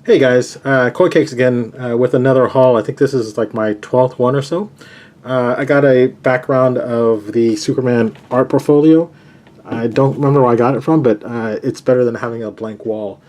Hey guys, Koi Cakes again with another haul. I think this is like my 12th one or so. I got a background of the Superman art portfolio. I don't remember where I got it from, but it's better than having a blank wall.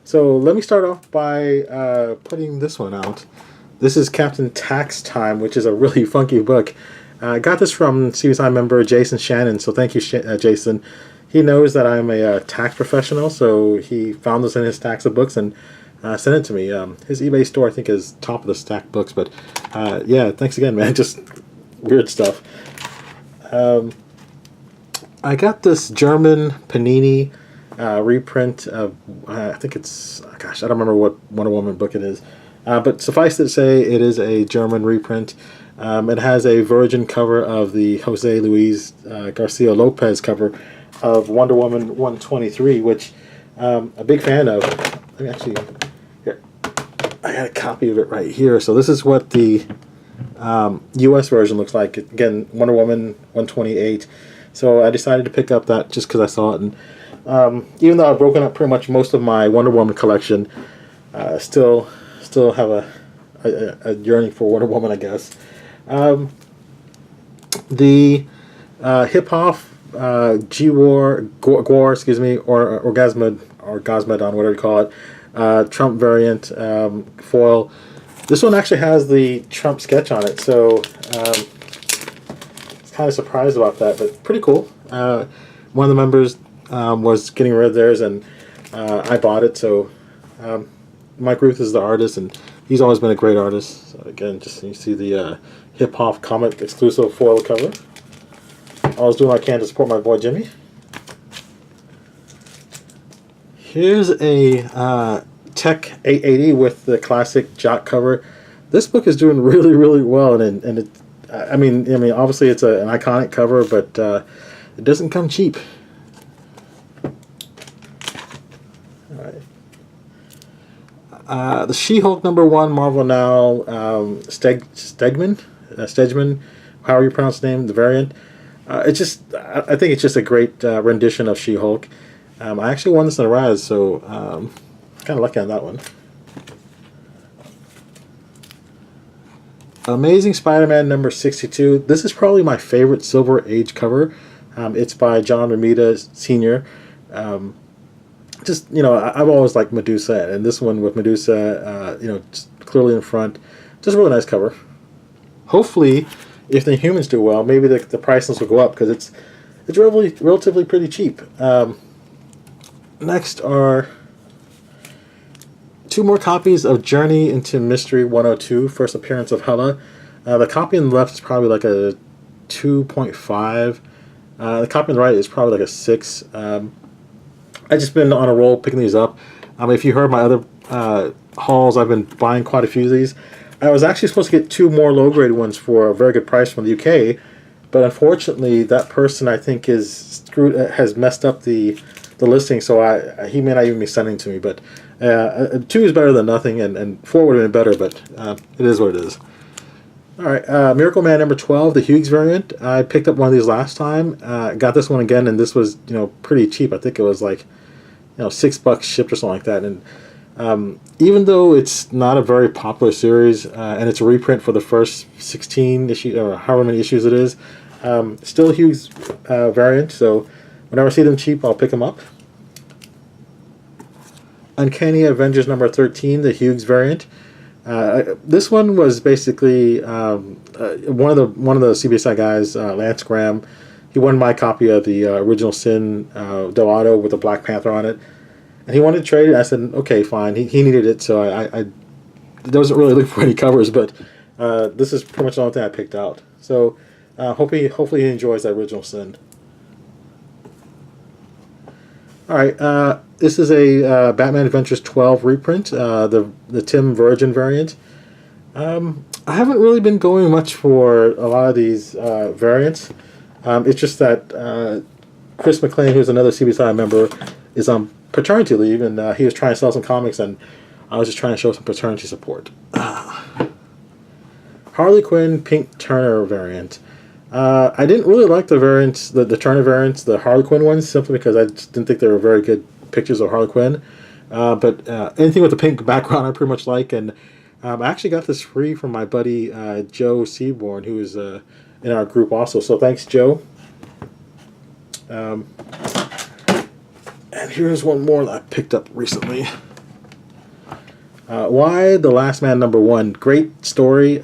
So let me start off by putting this one out. This is Captain Tax Time, which is a really funky book. I got this from CBSI member Jason Shannon, so thank you, Jason. He knows that I'm a tax professional, so he found this in his stacks of books and sent it to me. His eBay store, I think, is top of the stack books, but yeah, thanks again, man. Just weird stuff. I got this German Panini reprint of, I think it's, gosh, I don't remember what Wonder Woman book it is. But suffice to say, it is a German reprint. It has a virgin cover of the Jose Luis Garcia Lopez cover of Wonder Woman 123, which I'm a big fan of. Let me actually, here, I got a copy of it right here. So this is what the US version looks like. Again, Wonder Woman 128. So I decided to pick up that just because I saw it. And even though I've broken up pretty much most of my Wonder Woman collection, still have a yearning for Wonder Woman, I guess. The hip hop Gore, excuse me, or Orgasmodon, whatever you call it, Trump variant foil. This one actually has the Trump sketch on it, so kind of surprised about that, but pretty cool. One of the members was getting rid of theirs, and I bought it. So Mike Ruth is the artist, and he's always been a great artist. So again, just you see the hip hop comic exclusive foil cover. I was doing what I can to support my boy Jimmy. Here's a Tech 880 with the classic Jock cover. This book is doing really well, and it. I mean, obviously it's an iconic cover, but it doesn't come cheap. All right. The She-Hulk #1, Marvel Now, Stegman, however you pronounce the name, the variant. It's just, I think it's just a great rendition of She-Hulk. I actually won this in a Raz, so kind of lucky on that one. Amazing Spider-Man #62. This is probably my favorite Silver Age cover. It's by John Romita Sr. Just, I've always liked Medusa, and this one with Medusa, just clearly in front. Just a really nice cover. Hopefully, if the humans do well, maybe the price list will go up, because it's relatively pretty cheap. Next are two more copies of Journey into Mystery 102, first appearance of Hela. The copy on the left is probably like a 2.5. The copy on the right is probably like a 6. I've just been on a roll picking these up. If you heard my other hauls, I've been buying quite a few of these. I was actually supposed to get 2 more low-grade ones for a very good price from the UK, but unfortunately that person, I think, has messed up the listing, so he may not even be sending to me, but 2 is better than nothing, and 4 would have been better, but it is what it is. Alright, Miracle Man #12, the Hughes variant. I picked up one of these last time. Got this one again, and this was pretty cheap. I think it was like $6 shipped or something like that. And even though it's not a very popular series, and it's a reprint for the first 16 issues, or however many issues it is, still a Hughes variant, so whenever I see them cheap, I'll pick them up. Uncanny Avengers #13, the Hughes variant. This one was basically one of the CBSI guys, Lance Graham. He won my copy of the original Sin Del Auto with the Black Panther on it, and he wanted to trade it. I said, okay, fine. He needed it, so I wasn't really looking for any covers, but this is pretty much the only thing I picked out. So hopefully he enjoys that original Sin. Alright, this is a Batman Adventures 12 reprint, the Tim Virgin variant. I haven't really been going much for a lot of these variants. It's just that Chris McLean, who's another CBSI member, is on paternity leave, and he was trying to sell some comics, and I was just trying to show some paternity support. Harley Quinn Pink Turner variant. I didn't really like the variants, the Turner variants, the Harley Quinn ones, simply because I just didn't think they were very good pictures of Harley Quinn. But anything with a pink background I pretty much like. And I actually got this free from my buddy Joe Seaborn, who is in our group also. So thanks, Joe. And here's one more that I picked up recently. Why the Last Man #1? Great story.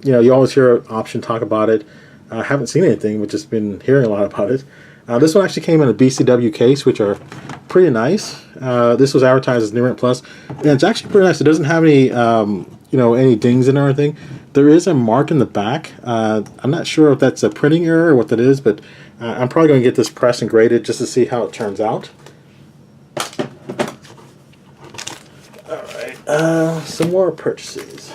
You always hear Option talk about it. I haven't seen anything, but just been hearing a lot about it. This one actually came in a BCW case, which are pretty nice. This was advertised as New Rent Plus, and it's actually pretty nice. It doesn't have any, any dings in it or anything. There is a mark in the back. I'm not sure if that's a printing error or what that is, but I'm probably going to get this pressed and graded just to see how it turns out. All right, some more purchases.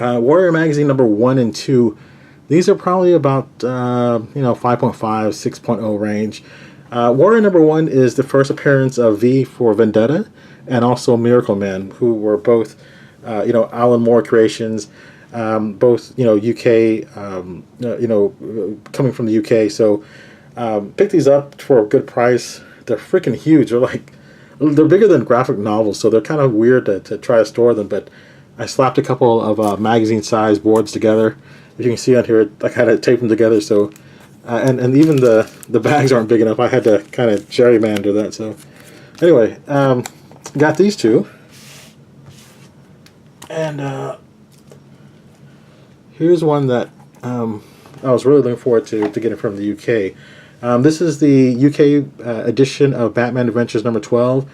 Warrior Magazine #1 and 2. These are probably about 5.5, 6.0 range. Warrior #1 is the first appearance of V for Vendetta and also Miracle Man, who were both Alan Moore creations, both UK, coming from the UK. So pick these up for a good price. They're freaking huge. They're bigger than graphic novels, so they're kind of weird to try to store them, but I slapped a couple of magazine-sized boards together. As you can see on here, I kind of taped them together. So, and even the bags aren't big enough. I had to kind of gerrymander that. So, anyway, got these two. And here's one that I was really looking forward to getting from the UK. This is the UK edition of Batman Adventures #12.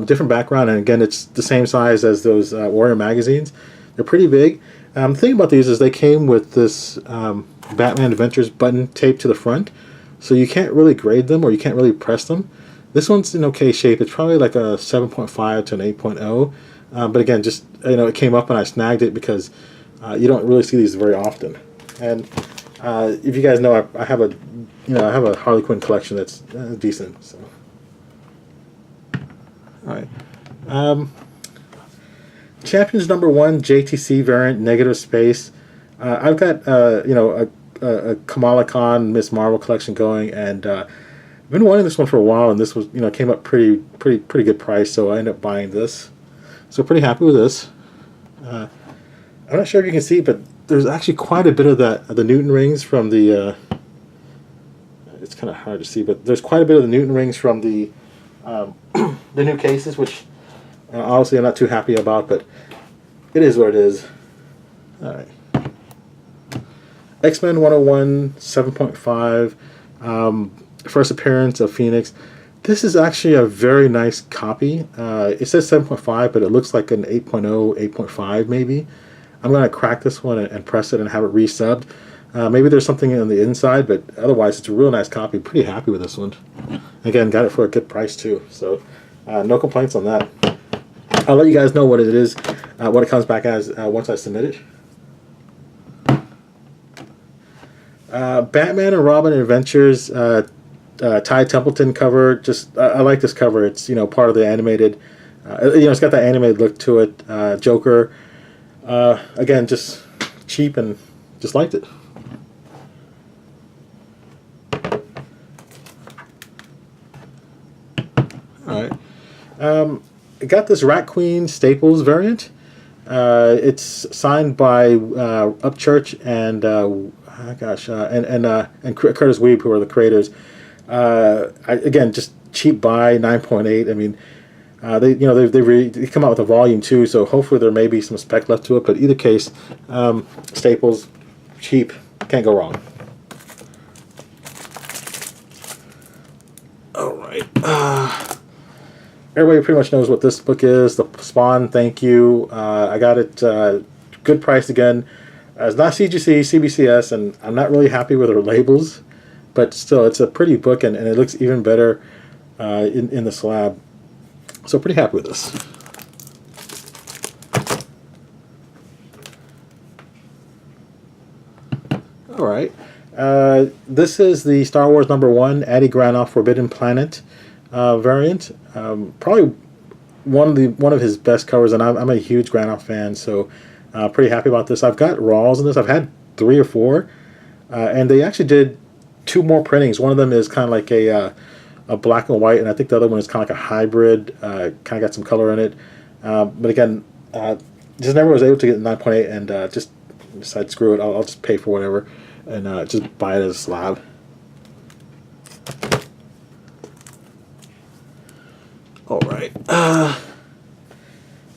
Different background, and again, it's the same size as those Warrior magazines. They're pretty big. The thing about these is they came with this Batman Adventures button taped to the front, so you can't really grade them or you can't really press them. This one's in okay shape. It's probably like a 7.5 to an 8.0. But again, just it came up and I snagged it because you don't really see these very often. And if you guys know, I have a Harley Quinn collection that's decent. So. All right. Champions #1 JTC variant negative space. I've got a Kamala Khan Miss Marvel collection going, and I've been wanting this one for a while, and this was came up pretty good price, so I ended up buying this. So pretty happy with this. I'm not sure if you can see, but there's actually quite a bit of the Newton rings from the. It's kind of hard to see, but there's quite a bit of the Newton rings from the new cases, which obviously I'm not too happy about, but it is what it is. All right. X-Men 101 7.5, first appearance of Phoenix. This is actually a very nice copy. It says 7.5, but it looks like an 8.0, 8.5 maybe. I'm going to crack this one and press it and have it resubbed. Maybe there's something on the inside, but otherwise it's a real nice copy. Pretty happy with this one. Again, got it for a good price too, so no complaints on that. I'll let you guys know what it is, what it comes back as once I submit it. Batman and Robin Adventures, Ty Templeton cover. Just I like this cover. It's part of the animated. It's got that animated look to it. Joker. Again, just cheap and just liked it. All right. I got this Rat Queen Staples variant. It's signed by Upchurch and and Curtis Weeb, who are the creators. Again, just cheap buy, 9.8. I mean, they come out with a volume too, so hopefully there may be some spec left to it. But either case, Staples, cheap, can't go wrong. All right. Everybody pretty much knows what this book is. The Spawn, thank you. I got it good price again. It's not CGC, CBCS, and I'm not really happy with their labels, but still, it's a pretty book, and it looks even better in the slab. So pretty happy with this. All right. This is the Star Wars #1 Addy Granoff Forbidden Planet variant. Probably one of his best covers, and I'm a huge Granoff fan, so pretty happy about this. I've got Rawls in this. I've had 3 or 4, and they actually did two more printings. One of them is kind of like a black and white, and I think the other one is kind of like a hybrid. Kind of got some color in it. But again, just never was able to get 9.8, and just decided screw it. I'll just pay for whatever, and just buy it as a slab. All right.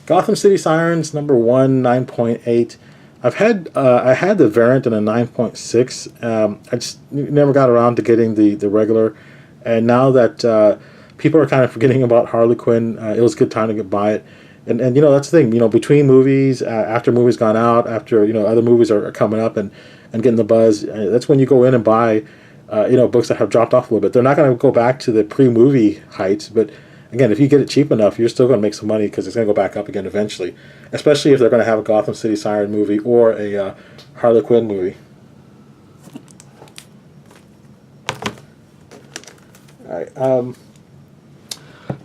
Gotham City Sirens #1 9.8. I had the variant in a 9.6. I just never got around to getting the regular, and now that people are kind of forgetting about Harley Quinn, it was a good time to buy it. And that's the thing, between movies, after movies gone out, after other movies are coming up and getting the buzz, that's when you go in and buy books that have dropped off a little bit. They're not going to go back to the pre-movie heights, but again, if you get it cheap enough, you're still going to make some money because it's going to go back up again eventually, especially if they're going to have a Gotham City Siren movie or a Harley Quinn movie. All right.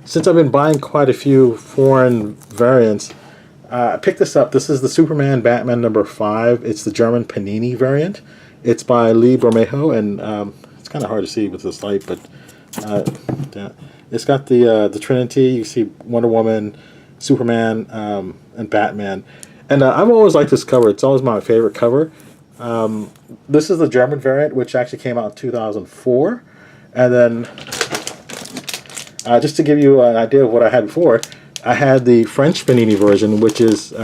Since I've been buying quite a few foreign variants, I picked this up. This is the Superman Batman #5. It's the German Panini variant. It's by Lee Bermejo, and it's kind of hard to see with this light, but it's got the Trinity. You see Wonder Woman, Superman, and Batman. And I've always liked this cover. It's always my favorite cover. This is the German variant, which actually came out in 2004. And then, just to give you an idea of what I had before, I had the French Panini version, which is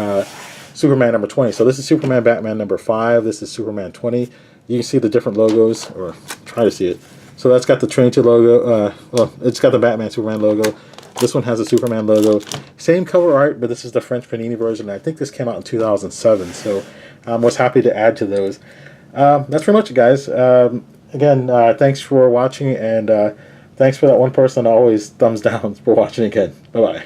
Superman #20. So this is Superman Batman #5. This is Superman 20. You can see the different logos, or try to see it. So that's got the Trinity logo. Well, it's got the Batman Superman logo. This one has the Superman logo. Same cover art, but this is the French Panini version. I think this came out in 2007. So I was happy to add to those. That's pretty much it, guys. Again, thanks for watching, and thanks for that one person always thumbs down for watching again. Bye-bye.